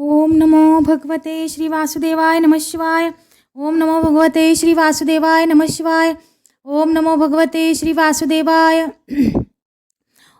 ओम नमो भगवते श्री वासुदेवाय नमः शिवाय। ओम नमो भगवते श्री वासुदेवाय नमः शिवाय। ओम नमो भगवते श्री वासुदेवाय।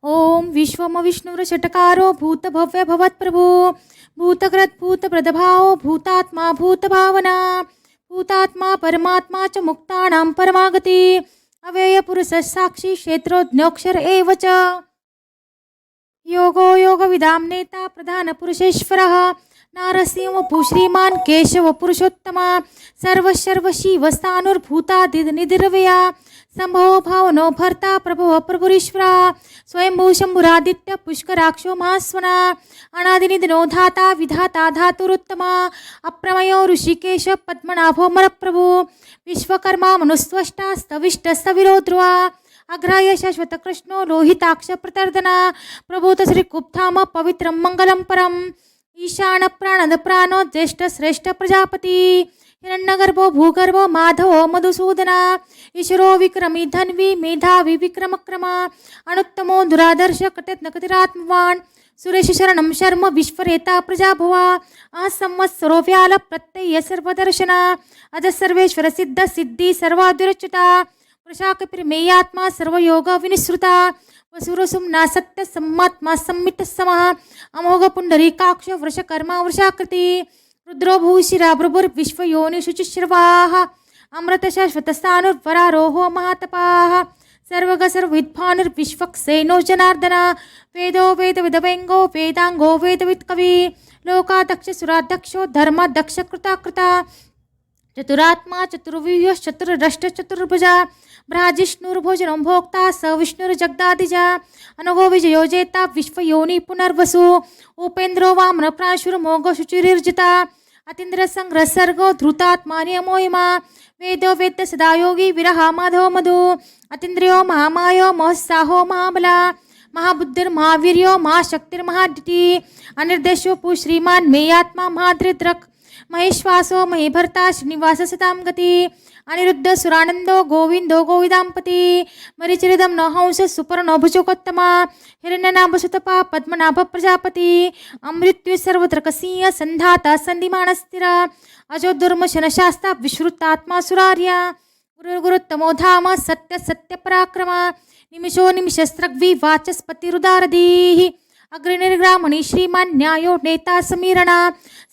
ओम विश्वम विष्णुरषटकारो भूतभव्य भवत्प्रभो भूतकृत भूतप्रदभाओ भूतात्मा भूतभावना भूतात्मा परमात्मा च मुक्तानां परमागति अव्ययपुरुषः साक्षी क्षेत्रोज्ञोऽक्षर एव च योगो योगविदां नेता प्रधानपुरुषेश्वरः नारसिंह श्रीमान् केशव पुरुषोत्तमा सर्वशिवस्थानुर्भूतादिनिर्वया संभवो भावनो भर्ता प्रभो प्रभुरीश्वरा स्वयंभू शंभुरादित्य पुष्कराक्षो महास्वना अनादिनिधनो धाता विधाता धातुरुत्तमा अप्रमयो ऋषिकेश पद्मनाभो मरप्रभु विश्वकर्मा मनुस्वष्टा स्तविष्ट स्तविरो ध्रुवा अग्राह्य शाश्वत कृष्णो लोहिताक्ष प्रतर्दना प्रभूत श्री कुप्धाम पवित्रं मंगलम परम ईशान प्राणद प्राणो ज्येष्ठ श्रेष्ठ प्रजापति हिरण्यगर्भो भूगर्भो माधवो मधुसूदना ईश्वरो विक्रमी धन्वी मेधावी विक्रमक्रमा अनुत्तमो दुरादर्श कटिरात्मवान् सुरेश शरणं शर्म विश्वरेता प्रजाभवा असंवत्सरो व्याल प्रत्यय सर्वदर्शना अज सर्वेश्वर सिद्ध सिद्धि सर्वाद्विरच्युता प्रशाकपिर्मेयात्मा सर्वयोग विनिसृता वसुरसुम्ना सत्य सम्मात्मा सम्मित समः अमोघ पुंडरीकाक्ष वृषकर्मा वृषाकृति रुद्रो भूशिरा भ्रुभुर्विश्वयोनि शुचिश्रवाः अमृत शाश्वतस्थानुर्वरारोहो महातपाः सर्वग सर्वविद्भानुर्विश्वक्सेनो जनार्दना वेदो वेदविदवेङ्गो वेदाङ्गो वेदवित्कवि लोकादक्ष सुराध्यक्षो धर्माध्यक्ष कृता चतुरात्मा चतुर्व्यूहश्चतुर्दष्ट चतुर्भुजा भ्राजिष्णुर्भोजनं भोक्ता स विष्णुर्जगदादिजा अनघो विजयो जेता विश्वयोनि पुनर्वसु उपेन्द्रो वामन प्राशुर्मोघो शुचिर्जिता अतीन्द्र संग्रह सर्गो धृतात्मा नियमोहिमा वेदो वेद्य सदा योगी विरहा माधव मधु अतीन्द्रियो महामायो महस्साहो महाबला महाबुद्धिर्महावीर्यो महाशक्तिर्महादिति अनिर्देशो पु श्रीमान मेयात्मा महाद्रिद्रक महेश्वासो महेभर्ता श्रीनिवास सतां गति अनिरुद्ध सुरानंदो गोविंदो गोविदांपति मरीचरिदम नहंस सुपर्णो भुजोकोत्तमा हिरण्यनाभसुतपा पद्मनाभ प्रजापति अमृत्यु सर्वत्रकसीय संधाता संधिमानस्थिर अजो दुर्मशन शास्ता विश्रुतात्मा सुरार्या गुरुगुरुत्तमो धाम सत्य सत्य पराक्रमा निमिषो निमिषस्त्रग्वी वाचस्पतिरुदारधीः अग्रनिर्ग्रामणी श्रीमान न्यायो नेता समीरणा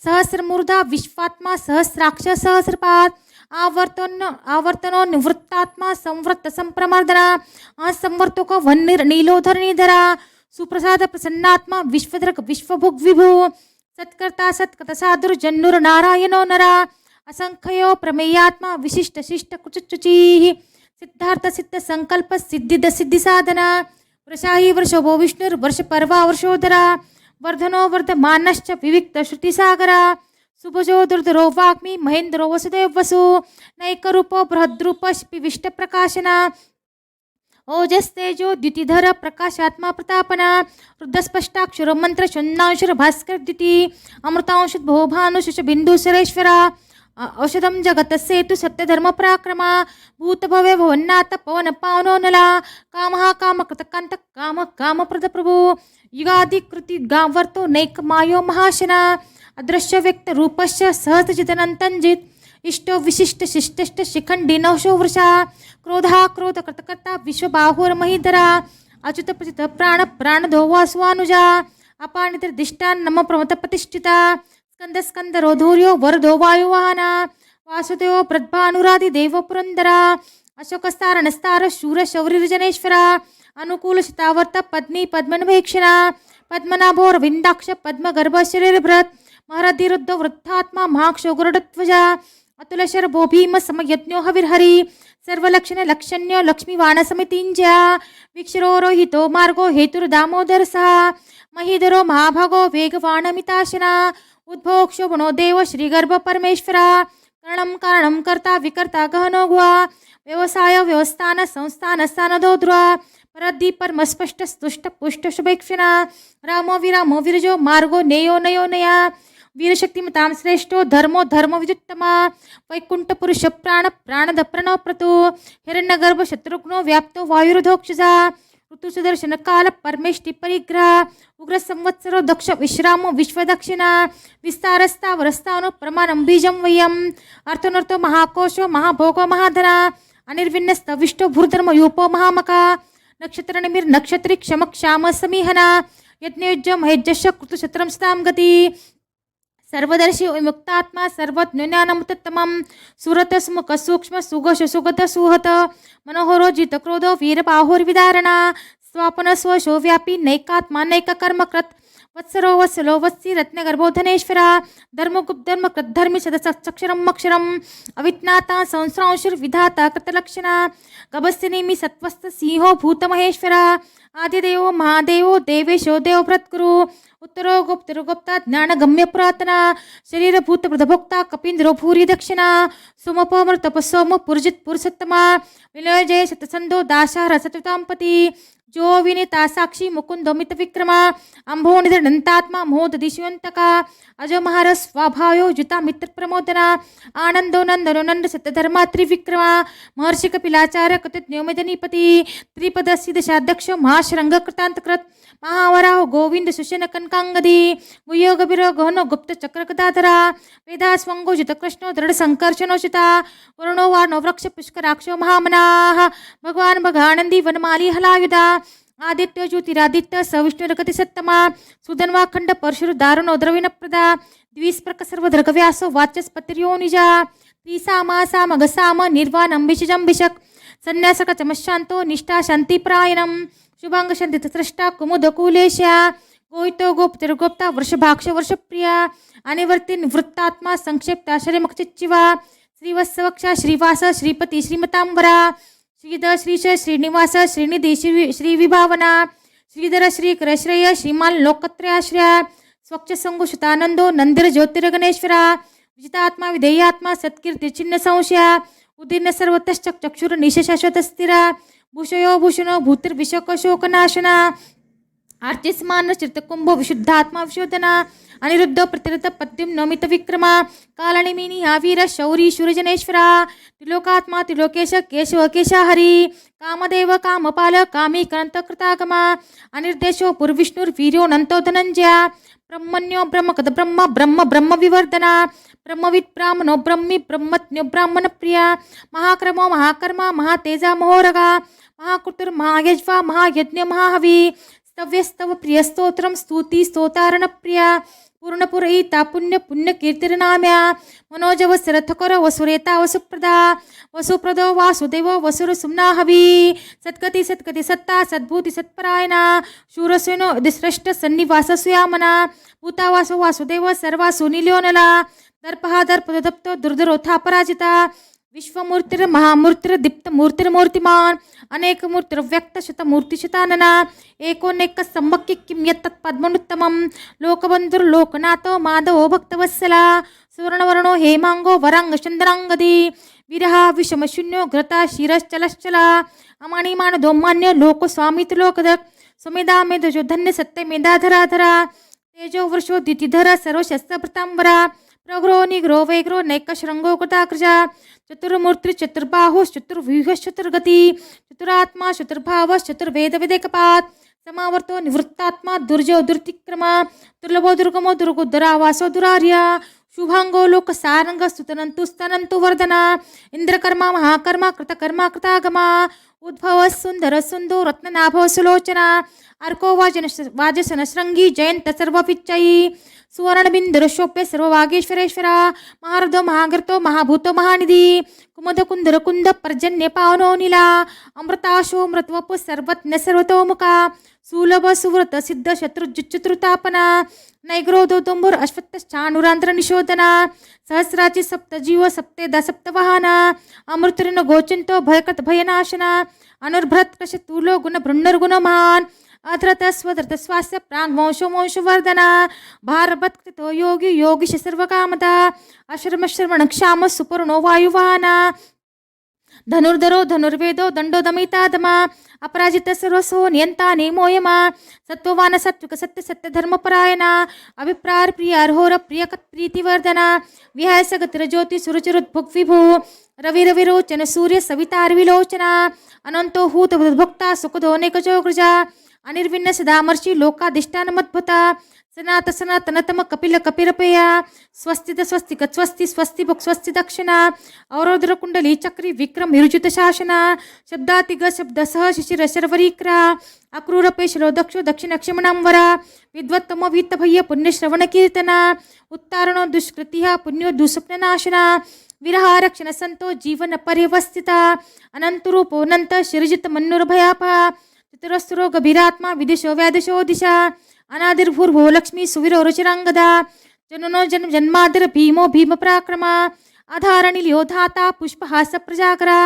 सहस्रमूर्धा विश्वात्मा सहस्राक्ष सहस्रपाद आवर्तनो निवृत्तात्मा संवृत्त संप्रमर्दना असंवर्तक वन्निर नीलोधरणीधरा सुप्रसाद प्रसन्नात्मा विश्वधरक विश्वभुग विभु सत्कर्ता सत्कत साधुर्जन्नुर नारायणो नरा असंख्यो प्रमेयात्मा विशिष्ट शिष्ट कुचुचुचीः सिद्धार्थ सिद्ध संकल्प सिद्धिद सिद्धि साधना वृषाही वर्षभो विष्णुर्वर्ष पर्वा वर्षोधरा वर्धनो वर्धमानश्च विविक्त श्रुतिसागरा सुभजो दुर्धरो वाग्मी महेन्द्रो वसुदेव वसु नैकरूपो बृहद्रूप पिविष्ट प्रकाशना ओजस्तेजो द्युतिधर प्रकाशात्मा प्रतापना रुद्रस्पष्टाक्षर मंत्र शून्नांशुर भास्कर द्युति अमृतांश भोभानुश बिंदु सुरेश्वरा औषधम जगत सेतु सत्यधर्म पराक्रमा भूतभवे भवन्नाथ पवन पावनो नला कामः कामकृतकांत काम कामप्रद प्रभु युगादिकृति गावर्तो नैक मायो महाशना अदृश्य व्यक्त रूपस्य सहस्रजितनंतंजित इष्टो विशिष्ट शिष्टष्ट शिखंडी नवशो वृषा क्रोधा क्रोध कृतकर्ता विश्वबाहुर्महीधरा अच्युत प्रचित प्राण प्राणधो वासुवानुजा अपानिर्दिष्टान् नम प्रमथ प्रतिष्ठिता स्कंद स्कंद रोधूर्यो वरदो वायुवाहना वासुदेव प्रद्भानुरादि देव पुरंदरा अशोकस्तारणस्तार शूर शौरिर्जनेश्वरा अनुकूल शितावर्त पद्मी पद्मनभेक्षणा पद्मनाभोर विंदाक्ष पद्मगर्भ शरीरभृत महरधिरुद्ध वृद्धात्मा महाक्षो गुरुडध्वजा अतुलशरभो भीम समयज्ञो हविर्हरि सर्वलक्षण लक्षण्यो लक्ष्मीवाण समितिंज्या वीक्षरोहितो मार्गो हेतुर्दामोदर सहा महीधरो महाभागो वेगवाणमिताशना उद्भोक्षोभनो देव श्रीगर्भ परमेश्वरा करणं कारणं कर्ता विकर्ता गहनो गुहा व्यवसाय व्यवस्थान संस्थान स्थानदोद्रा परद्धि परमस्पष्ट स्तुष्ट पुष्ट शुभेक्षणा रामो विरामो विरजो मार्गो नेयो नयो नया वीरशक्तिमतां श्रेष्ठो धर्मो धर्म विद्युत्तमा वैकुंठ पुरुष प्राण प्राणद प्रणव प्रतु हिरण्यगर्भ शत्रुघ्नो व्याप्तो वायुर्धोक्षजा ऋतुसुदर्शन काल परमेष्टि परिग्रह उग्र संवत्सरो दक्ष विश्रामो विश्वदक्षिणा विस्तारस्तावरस्तानो प्रमाणं बीजं वयम् अर्थनर्थो महाकोशो महाभोगो महाधना अनिर्विन्नस्तविष्टो भूर्धर्मयूपो महामका नक्षत्रनिमिर् नक्षत्री क्षम क्षाम समीहना यज्ञयुज्य महेज्यश कृतशत्रं स्तां गति सर्वदर्शी विमुक्तात्मा सर्वज्ञानमुत्तमं सुरत सुमुख सूक्ष्म सुघोष सुगत सुहत मनोहरो जितक्रोधो वीरबाहुर्विदारणा स्वापन स्वशो व्यापी नैकात्मा नैककर्मकृत वत्सरो वत्सलो वत्सी रत्नगर्भो धनेश्वरा धर्मगुप्त धर्मकृत धर्मी सदसक्षरम अक्षरम अविज्ञाता संस्रांशुर्विधाता कृतलक्षणा गभस्तिनेमि सत्वस्त सिंहो भूतमहेश्वरा आदिदेवो महादेवो देवेशो देवव्रतगुरु उत्तरो गुप्तरो गुप्ता ज्ञानगम्य पुरातना शरीरभूत प्रदभोक्ता कपीन्द्रो भूरि दक्षिणा सोमोपमृतप सोम पुरजित पुरुषोत्तमा विलय जय शतसंधो दाशार सततांपति जो विनीता साक्षी मुकुंदो मित विक्रमा अंभो निधनंतात्मा मोद दिशयंतका अजो महार स्वाभायो जुता मित्र प्रमोदना आनंदो नंदनो नंद सत्यधर्मा त्रिविक्रमा महर्षि कपिलाचार्य कथित न्योमेदनीपति त्रिपद सिद्धशाध्यक्ष महाशृंग कृतांतकृत महावराह गोविंद सुशन कनकांगदी गुयोग बिरो गहनो गुप्त चक्र कदाधरा वेदा स्वंगो जित कृष्णो दृढ़ संकर्षणोचिता वरुणो वार्णो वृक्ष पुष्कराक्षो महामनाः भगवान भगानंदी वनमाली हलायुधा आदित्य ज्योतिरादित्य सविष्णुरगति सत्तमा सुधन्वाखंड परशुर दारुणो द्रविण प्रदा द्विस्प्रक सर्वधर्गव्यासो वाचस्पतिर्यो निजा त्रिसामा साम गसाम निर्वाण अंबिषजंबिषक संन्यासक चमशांतो निष्ठा शांतिप्रायणम शुभांग शांति तत्रष्टा कुमुद कुलेशा गोयतो गोप्तिर्गोप्ता वर्षभाक्ष वर्षप्रिया अनिवर्ति निवृत्तात्मा संक्षेप्ता शरीमक्षिच्चिवा श्रीवत्सवक्षा श्रीवास श्रीपति श्रीमतांबरा श्रीध श्रीश श्रीनिवास श्रीनिधि श्रीविभावना श्रीधर श्रीकर श्रेय श्रीमान लोकत्रयाश्रया स्वच्छ संगुषितानंदो नंदिर ज्योतिर्गणेश्वरा विजितात्मा विधेयात्मा सत्कीर्ति चिन्ह संशया उदीर्ण सर्वतश्च चक्षुर निशशाश्वत स्थिरा भूषयो भूषणो भूतिर्विशोकशोकनाशना आर्चिस्मान चित्तकुंभ विशुद्धात्मा विशोधना अनिरुद्ध प्रतिरत पद्यम नमित विक्रमा कालनिमिनी आवीर शौरी शूरजनेश्वरा त्रिलोकात्मा त्रिलोकेश केशव केशा हरि कामदेव कामपाल कामी कृतागमा अनिर्देशो पुरविष्णुर्वीर्यो नंतो धनंजया ब्रह्मण्यो ब्रह्मकद ब्रह्म ब्रह्म ब्रह्म विवर्धना ब्रह्मवित् ब्राह्मणो ब्रह्मी ब्रह्मज्ञो ब्राह्मण प्रिया महाक्रमो महाकर्मा महातेजा महोरगा महाकुटुर महायज्वा महायज्ञ महाहवी स्तव्यस्तव प्रियस्तोत्रम स्तुति स्तोतारण प्रिया पूर्णपुरयिता पुण्य पुण्य कीर्तिर्नाम्या मनोजव सरथकर वसुरेता वसुप्रदा वसुप्रदो वासुदेव वसुर सुम्ना हवी सत्कति सत्कति सत्ता सद्भूति सत्परायणा शूरसेनो दिश्रेष्ठ सन्निवास सुयामना भूतावासो वासुदेव सर्वासु निल्योनला दर्पहा दर्पदप्तो दुर्धरोथा पराजिता विश्वमूर्तिर महामूर्तिर दीप्त मूर्तिर्मूर्तिमान अनेक मूर्तिर व्यक्त शत मूर्तिशतानना एकोनेक सम्मक्य किं यत्तत् पद्मनुत्तमं लोकबंधुर लोकनाथो माधवो भक्तवत्सला सुवर्णवर्णो हेमांगो वरांग चंद्रांगदी विरहा विषमशून्यो घृता शिरश्चलश्चला अमणिमान धोमान्य लोक स्वामित लोकदक सुमेधा मेधजो धन्य सत्य मेधाधराधरा तेजो वर्षो द्वितिधर सर्वशस्त्रभृतांबरा प्रग्रो निग्रो वैग्रो नैकशृंगो कृताकृजा चतुर्मूर्ति चतुर्बाहु चतुर्व्यूह चतुर्गति चतुरात्मा चतुर्भाव चतुर्वेद विदेकपात समावर्तो निवृत्तात्मा दुर्जो दुर्तिक्रमा दुर्लभो दुर्गमो दुर्गोदरावासो दुरार्या शुभांगो लोक सारंग स्तुतनंतु स्तनंतु वर्धना इंद्रकर्मा महाकर्मा कृतकर्मा कृतागमा उद्भव सुंदर सुंदो रत्ननाभो सुलोचना अर्को वाजसन श्रृंगी जयंत सर्वपिच्चयी सुवर्णबिंदुर शोप्य सर्ववागेश्वरेश्वरा महारथो महागर्तो महाभूतो महानिधि कुमुद कुंदर कुंद पर्जन्य पावनो नीला अमृताशो मृतवप सर्वज्ञ सर्वतोमुखा सुलभ सुव्रत सिद्ध शत्रुजुच्युतापना नैग्रोधो दोंबुर अश्वत्थानुरांध्र निशोधना सहस्राची सप्तजीव सप्तेदा सप्तवाहना अमृतरिन गोचिंतो भयकृत भयनाशना अनुर्भृत कशतूलो गुण बृन्नर्गुणमान अधृत स्वधृत स्वास्य प्राङ्वंशो वंशवर्धना भारभत्कृतो योगी योगिश सर्वकामदा अश्रम श्रवण क्षाम सुपर्णो वायुवाहना धनुर्धरो धनुर्वेदो दंडो दमितादमा अपराजित सर्वसो नियंता नेमोयमा सत्ववान सात्विक सत्य सत्य धर्मपरायणा अभिप्राय प्रिय अर्होर प्रियकत प्रीतिवर्धना विहाय सगतिर्ज्योति सुरुचिरुद्भुग्विभू रविरविरोचन सूर्य सवितार्विलोचना अनंतो हूत भक्ता सुखदोनेकजोग्रजा अनिर्विण्ण सदामर्षि लोकाधिष्ठानमद्भुता सनात सनातनतम कपिल कपिरपया स्वस्तित स्वस्तिक स्वस्ति स्वस्ति भुक् स्वस्ति दक्षिणा अवरोधर कुंडली चक्री विक्रम हिरुजित शासना शब्दातिग शब्द सह शिशिर शर्वरीक्रा अक्रूरपेशलो दक्षो दक्षिणक्षमणांवरा विद्वत्तमो वीतभय्य पुण्यश्रवण कीर्तना उत्तारणो दुष्कृतिः पुण्यो दुःस्वप्ननाशना विरहारक्षण संतो जीवन पर्यवस्थिता अनंतरूपो अनंत शिरजित मन्नुर्भयापा चतुरस्रो गभीरात्मा विदिशो व्यादिशो दिशा अनादिर्भूर्भो लक्ष्मी सुवीरो रुचिरांगदा जननो जन्म जन्मादिर भीमो भीम पराक्रमा आधारणिल्यो धाता पुष्पहास प्रजाकरा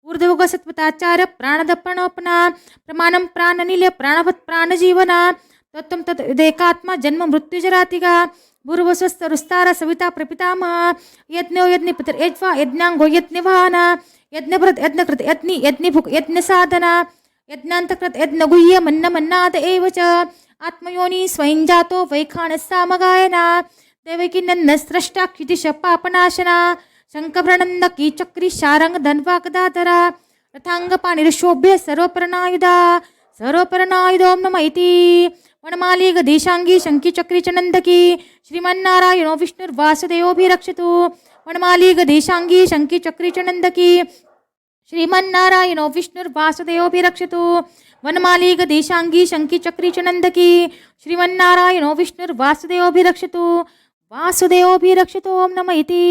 ऊर्ध्वग सत्वताचार्य प्राणद प्रणोपना प्रमाणम प्राणनिल्य प्राणवत् प्राणजीवना तत्त्वं तदेकात्मा जन्म मृत्युजरातिगा भूर्भुवस्वस्तरुस्तार सविता प्रपितामह यज्ञो यज्ञपितर यज्वा यज्ञांगो यज्ञवाहना यज्ञभृत यज्ञकृत यज्ञि यज्ञभुक् यज्ञसाधना यज्ञान्तकृत यज्ञगुह्य मन्न मन्नाद एव च आत्मयोनि स्वयं जातो वैखानस्सामगायना देवकी नन्न स्रष्टा क्षितिश पापनाशना शङ्खभ्रणन्दकी चक्री शारंग धन्वागदाधरा रथांगपाणिर्शोभ्य सर्वपरनायुधों नम इति वनमाली गदीशांगी शंकी चक्री च नंदकी श्रीमन्नारायणो विष्णुर्वासुदेवोभिरक्षतु वनमाली गदीशांगी शंकी चक्री च नंदकी श्रीमन्नारायणो विष्णुर्वासुदेवोभिरक्षतु वनमाली गदीशांगी शंकी चक्री च नंदकी श्रीमन्नारायणो विष्णुर्वासुदेवोभिरक्षतु वासुदेवोभिरक्षतु ओम नमः इति।